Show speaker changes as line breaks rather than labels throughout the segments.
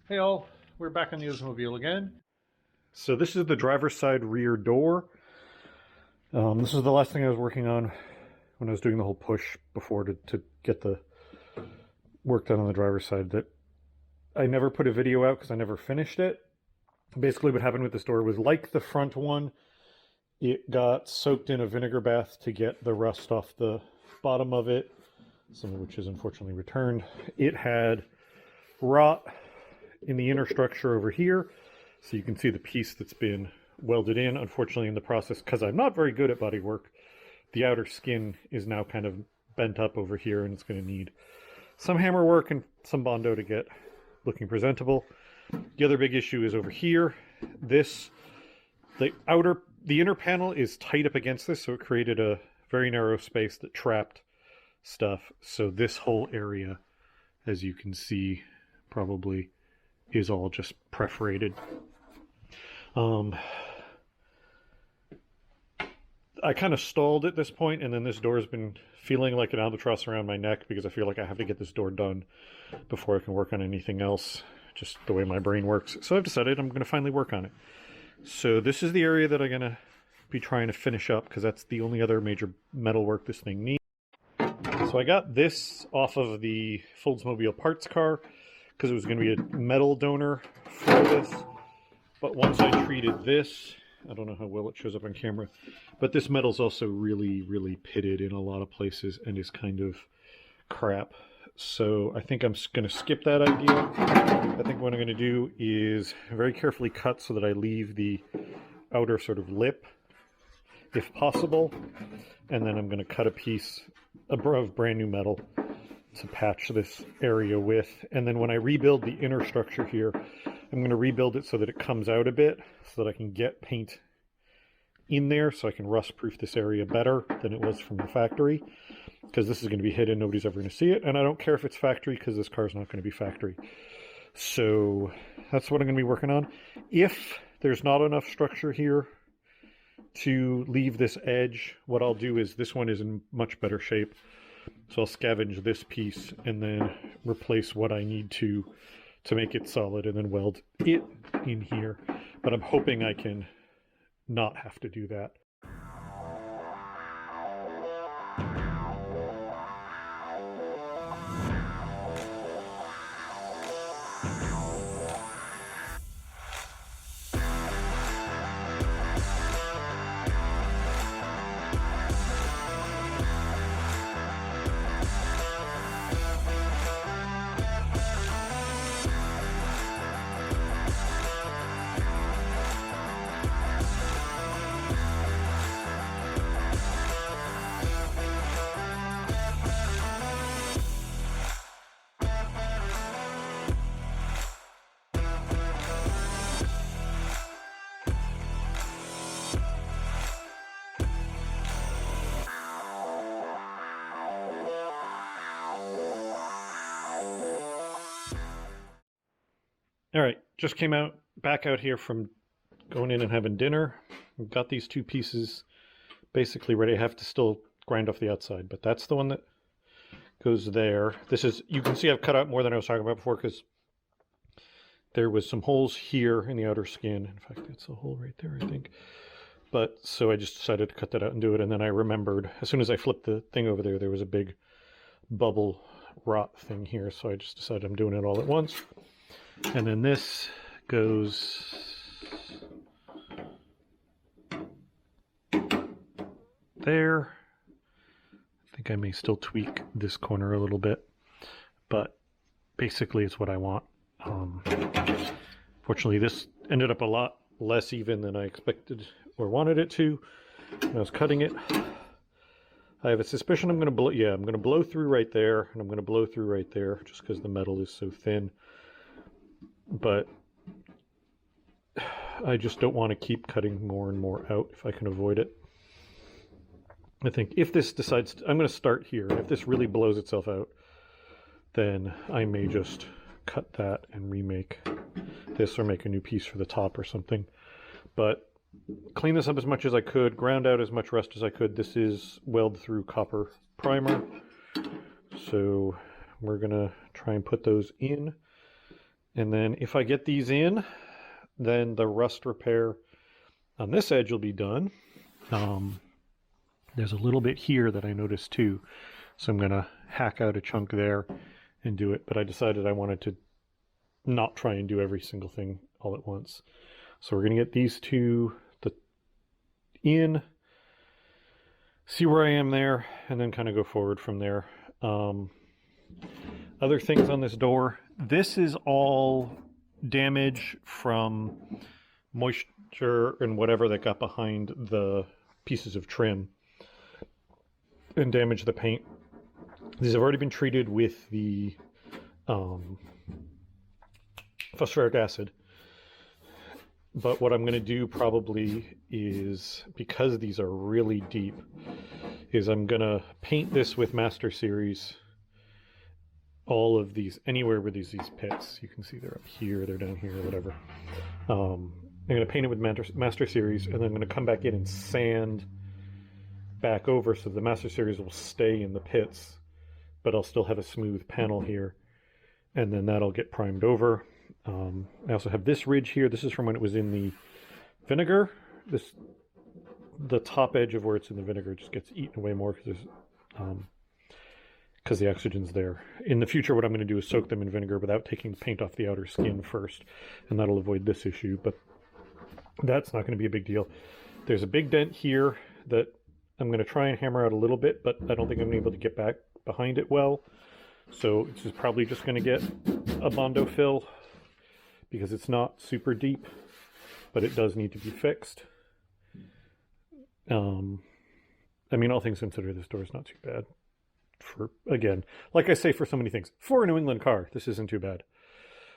Hey all, we're back on the Oldsmobile again. So this is the driver's side rear door. This is the last thing I was working on when I was doing the whole push before to get the work done on the driver's side. That I never put a video out because I never finished it. Basically what happened with this door was like the front one, it got soaked in a vinegar bath to get the rust off the bottom of it, some of which is unfortunately returned. It had rot in the inner structure over here, so you can see the piece that's been welded in. Unfortunately, in the process, because I'm not very good at body work, the outer skin is now kind of bent up over here, and it's going to need some hammer work and some Bondo to get looking presentable. The other big issue is over here. The inner panel is tight up against this, so it created a very narrow space that trapped stuff. So this whole area, as you can see, probably is all just perforated. I kind of stalled at this point, and then this door has been feeling like an albatross around my neck because I feel like I have to get this door done before I can work on anything else, just the way my brain works. So I've decided I'm going to finally work on it. So this is the area that I'm going to be trying to finish up because that's the only other major metal work this thing needs. So I got this off of the Oldsmobile parts car because it was going to be a metal donor for this. But once I treated this, I don't know how well it shows up on camera, but this metal's also really, really pitted in a lot of places and is kind of crap. So I think I'm going to skip that idea. I think what I'm going to do is very carefully cut so that I leave the outer sort of lip, if possible. And then I'm going to cut a piece of brand new metal to patch this area with. And then when I rebuild the inner structure here, I'm going to rebuild it so that it comes out a bit so that I can get paint in there so I can rust proof this area better than it was from the factory, because this is going to be hidden. Nobody's ever going to see it. And I don't care if it's factory because this car is not going to be factory. So that's what I'm going to be working on. If there's not enough structure here to leave this edge, what I'll do is, this one is in much better shape, so I'll scavenge this piece and then replace what I need to make it solid and then weld it in here. But I'm hoping I can not have to do that. All right, just came back out here from going in and having dinner. We've got these two pieces basically ready. I have to still grind off the outside, but that's the one that goes there. This is, you can see I've cut out more than I was talking about before because there was some holes here in the outer skin. In fact, that's a hole right there, I think. But so I just decided to cut that out and do it. And then I remembered, as soon as I flipped the thing over there, there was a big bubble rot thing here. So I just decided I'm doing it all at once. And then this goes there. I think I may still tweak this corner a little bit, but basically it's what I want. Fortunately, this ended up a lot less even than I expected or wanted it to when I was cutting it. I have a suspicion I'm going to blow through right there, and I'm going to blow through right there just because the metal is so thin. But I just don't want to keep cutting more and more out if I can avoid it. I think if this decides I'm going to start here. If this really blows itself out, then I may just cut that and remake this or make a new piece for the top or something. But clean this up as much as I could, ground out as much rust as I could. This is weld through copper primer. So we're going to try and put those in. And then if I get these in, then the rust repair on this edge will be done. There's a little bit here that I noticed too, so I'm going to hack out a chunk there and do it. But I decided I wanted to not try and do every single thing all at once. So we're going to get these two in, see where I am there, and then kind of go forward from there. Other things on this door. This is all damage from moisture and whatever that got behind the pieces of trim and damaged the paint. These have already been treated with the phosphoric acid. But what I'm going to do probably is, because these are really deep, is I'm going to paint this with Master Series. All of these, anywhere where these pits, you can see they're up here, they're down here, whatever. I'm going to paint it with Master Series, and then I'm going to come back in and sand back over so the Master Series will stay in the pits, but I'll still have a smooth panel here, and then that'll get primed over. I also have this ridge here. This is from when it was in the vinegar. The top edge of where it's in the vinegar just gets eaten away more because the oxygen's there. In the future, what I'm going to do is soak them in vinegar without taking the paint off the outer skin first, and that'll avoid this issue, but that's not going to be a big deal. There's a big dent here that I'm going to try and hammer out a little bit, but I don't think I'm able to get back behind it well. So this is probably just going to get a Bondo fill because it's not super deep, but it does need to be fixed. I mean, all things considered, this door is not too bad. For, again, like I say for so many things, for a New England car, this isn't too bad.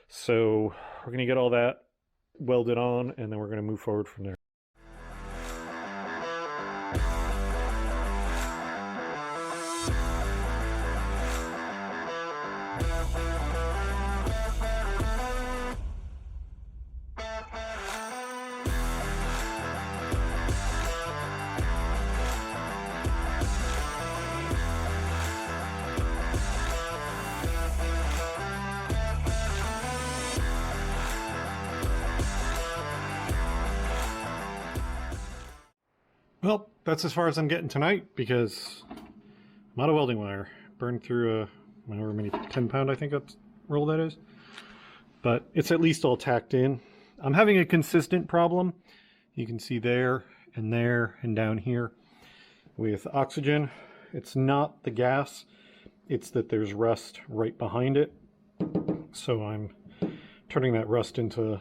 So we're going to get all that welded on, and then we're going to move forward from there. Well, that's as far as I'm getting tonight because I'm out of welding wire. Burned through a, however many, 10-pound I think that roll that is. But it's at least all tacked in. I'm having a consistent problem. You can see there and down here with oxygen. It's not the gas, it's that there's rust right behind it. So I'm turning that rust into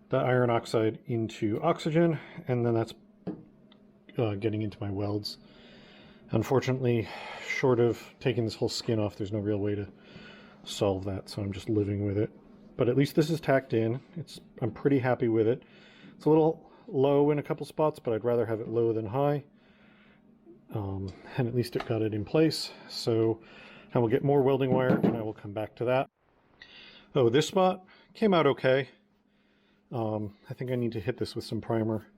the iron oxide into oxygen, and then that's getting into my welds. Unfortunately, short of taking this whole skin off, there's no real way to solve that, so I'm just living with it. But at least this is tacked in. I'm pretty happy with it. It's a little low in a couple spots, but I'd rather have it low than high. And at least it got it in place. So I will get more welding wire and I will come back to that. Oh, this spot came out okay. I think I need to hit this with some primer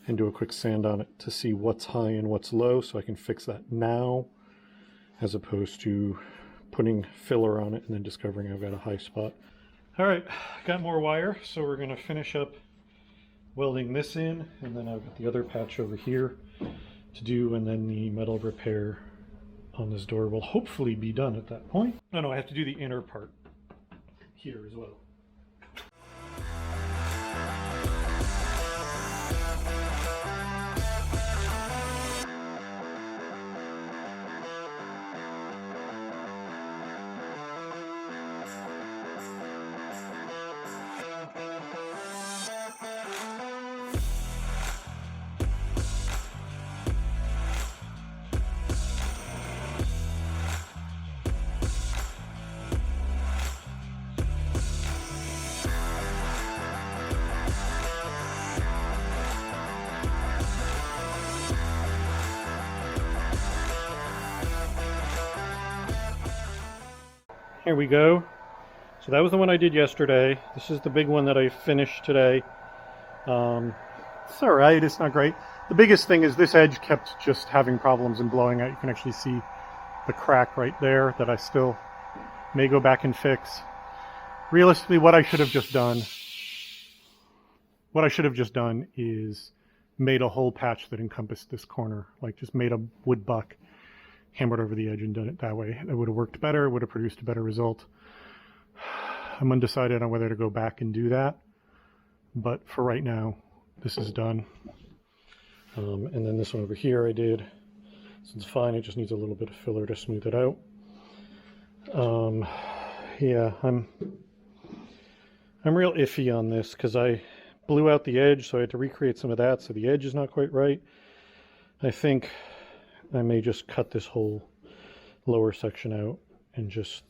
and do a quick sand on it to see what's high and what's low so I can fix that now, as opposed to putting filler on it and then discovering I've got a high spot. All right, got more wire, so we're going to finish up welding this in, and then I've got the other patch over here to do, and then the metal repair on this door will hopefully be done at that point. No, I have to do the inner part here as well. Here we go. So that was the one I did yesterday. This is the big one that I finished today. It's all right, it's not great. The biggest thing is this edge kept just having problems and blowing out. You can actually see the crack right there that I still may go back and fix. realistically, what I should have just done is made a whole patch that encompassed this corner, like just made a wood buck, hammered over the edge and done it that way. It would have worked better, would have produced a better result. I'm undecided on whether to go back and do that, but for right now, this is done. And then this one over here I did. So it's fine, it just needs a little bit of filler to smooth it out. Yeah, I'm real iffy on this because I blew out the edge, so I had to recreate some of that, so the edge is not quite right. I think I may just cut this whole lower section out and just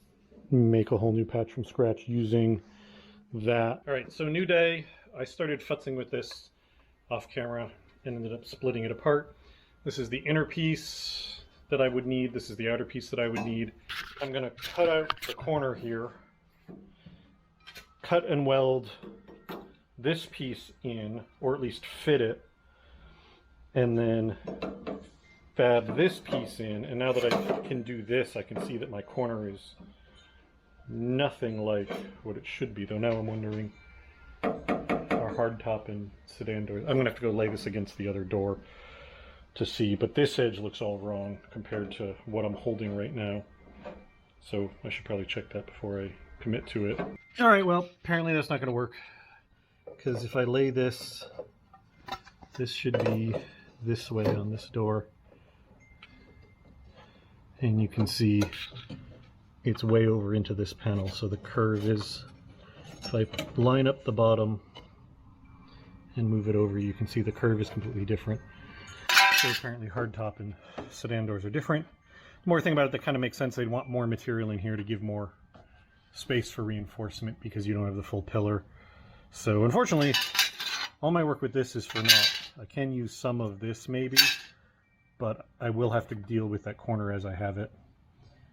make a whole new patch from scratch using that. All right, so new day. I started futzing with this off camera and ended up splitting it apart. This is the inner piece that I would need. This is the outer piece that I would need. I'm gonna cut out the corner here, cut and weld this piece in, or at least fit it, and then fab this piece in. And now that I can do this, I can see that my corner is nothing like what it should be, though now I'm wondering our hardtop and sedan doors. I'm gonna have to go lay this against the other door to see, but this edge looks all wrong compared to what I'm holding right now. So I should probably check that before I commit to it. All right, well, apparently that's not gonna work, because if I lay this, this should be this way on this door. And you can see it's way over into this panel, so the curve is, if I line up the bottom and move it over, you can see the curve is completely different. So apparently hardtop and sedan doors are different. The more thing about it that kind of makes sense, they'd want more material in here to give more space for reinforcement because you don't have the full pillar. So unfortunately, all my work with this is for naught. I can use some of this maybe, but I will have to deal with that corner as I have it.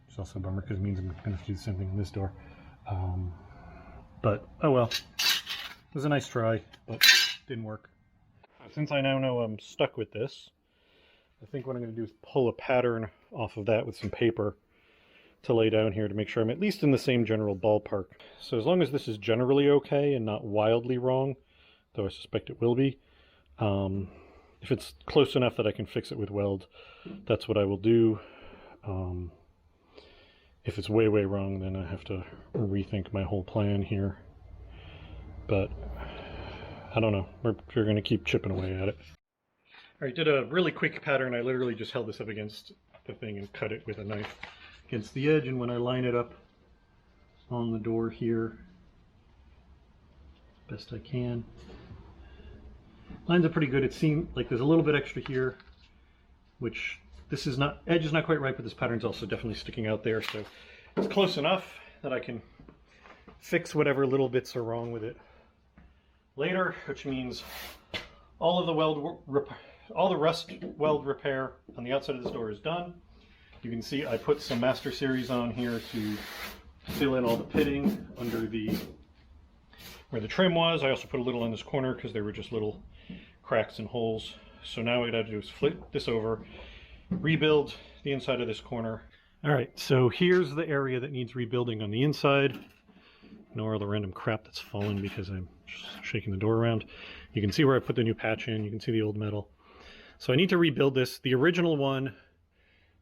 It's also a bummer because it means I'm going to have to do the same thing on this door. But oh well. It was a nice try, but didn't work. Since I now know I'm stuck with this, I think what I'm going to do is pull a pattern off of that with some paper to lay down here to make sure I'm at least in the same general ballpark. So as long as this is generally okay and not wildly wrong, though I suspect it will be, if it's close enough that I can fix it with weld, that's what I will do. If it's way, way wrong, then I have to rethink my whole plan here. But I don't know. We're going to keep chipping away at it. All right, did a really quick pattern. I literally just held this up against the thing and cut it with a knife against the edge. And when I line it up on the door here, best I can, lines up pretty good. It seemed like there's a little bit extra here, which this is not, edge is not quite right, but this pattern's also definitely sticking out there. So it's close enough that I can fix whatever little bits are wrong with it later, which means all of the all the rust weld repair on the outside of this door is done. You can see I put some Master Series on here to fill in all the pitting under where the trim was. I also put a little in this corner because there were just little cracks and holes. So now what I have to do is flip this over, rebuild the inside of this corner. All right, so here's the area that needs rebuilding on the inside. Ignore all the random crap that's fallen because I'm just shaking the door around. You can see where I put the new patch in. You can see the old metal. So I need to rebuild this. The original one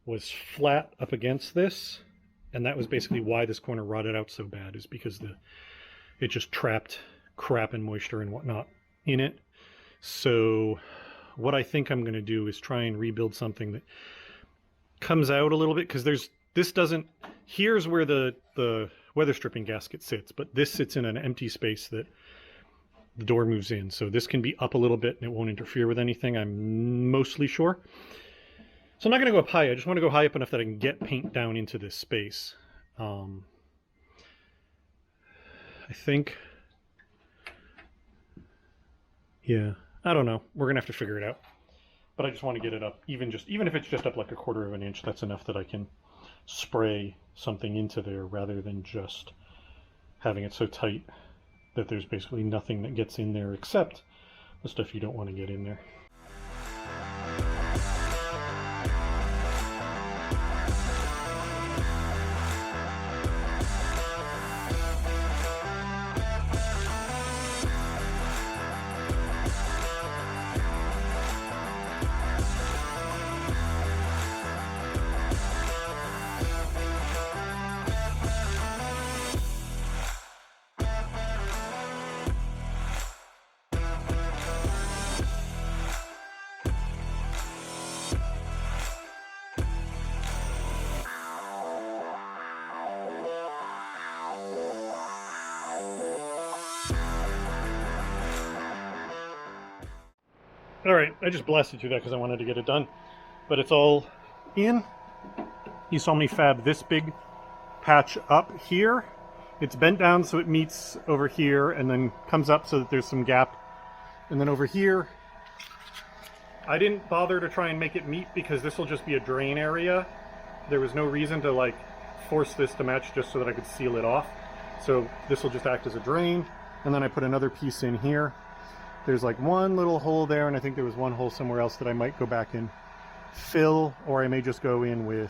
was flat up against this, and that was basically why this corner rotted out so bad, is because it just trapped crap and moisture and whatnot in it. So what I think I'm going to do is try and rebuild something that comes out a little bit, because here's where the weather stripping gasket sits, but this sits in an empty space that the door moves in. So this can be up a little bit and it won't interfere with anything, I'm mostly sure. So I'm not going to go up high. I just want to go high up enough that I can get paint down into this space. I think, yeah, I don't know. We're going to have to figure it out. But I just want to get it up. Even if it's just up like 1/4 of an inch, that's enough that I can spray something into there rather than just having it so tight that there's basically nothing that gets in there except the stuff you don't want to get in there. All right, I just blasted through that because I wanted to get it done, but it's all in. You saw me fab this big patch up here. It's bent down so it meets over here and then comes up so that there's some gap. And then over here, I didn't bother to try and make it meet because this will just be a drain area. There was no reason to like force this to match just so that I could seal it off. So this will just act as a drain. And then I put another piece in here. There's like one little hole there, and I think there was one hole somewhere else that I might go back and fill, or I may just go in with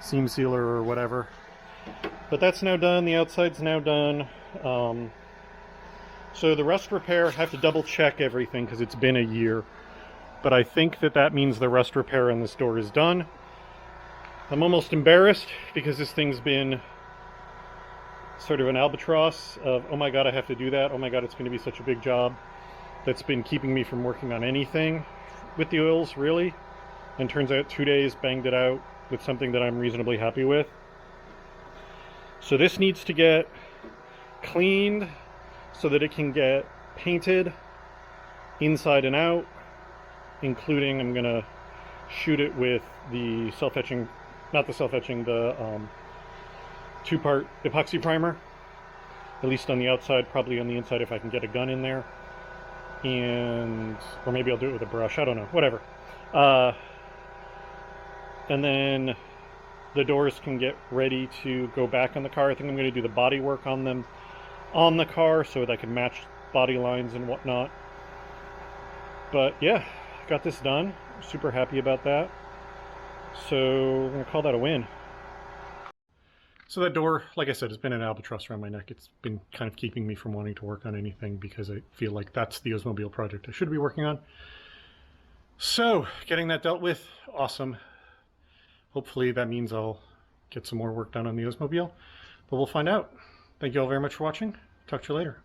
seam sealer or whatever. But that's now done. The outside's now done. So the rust repair, I have to double check everything because it's been a year. But I think that that means the rust repair on this door is done. I'm almost embarrassed because this thing's been sort of an albatross of, oh my god, I have to do that. Oh my god, it's going to be such a big job. That's been keeping me from working on anything with the oils, really. And turns out 2 days banged it out with something that I'm reasonably happy with. So this needs to get cleaned so that it can get painted inside and out, including I'm going to shoot it with the self-etching, not the self-etching, the two-part epoxy primer, at least on the outside, probably on the inside if I can get a gun in there. And or maybe I'll do it with a brush, I don't know, whatever. And then the doors can get ready to go back on the car. I think I'm going to do the body work on them on the car so that I can match body lines and whatnot. But yeah, got this done. Super happy about that. So I'm going to call that a win. So that door, like I said, has been an albatross around my neck. It's been kind of keeping me from wanting to work on anything because I feel like that's the Oldsmobile project I should be working on. So getting that dealt with, awesome. Hopefully that means I'll get some more work done on the Oldsmobile, but we'll find out. Thank you all very much for watching. Talk to you later.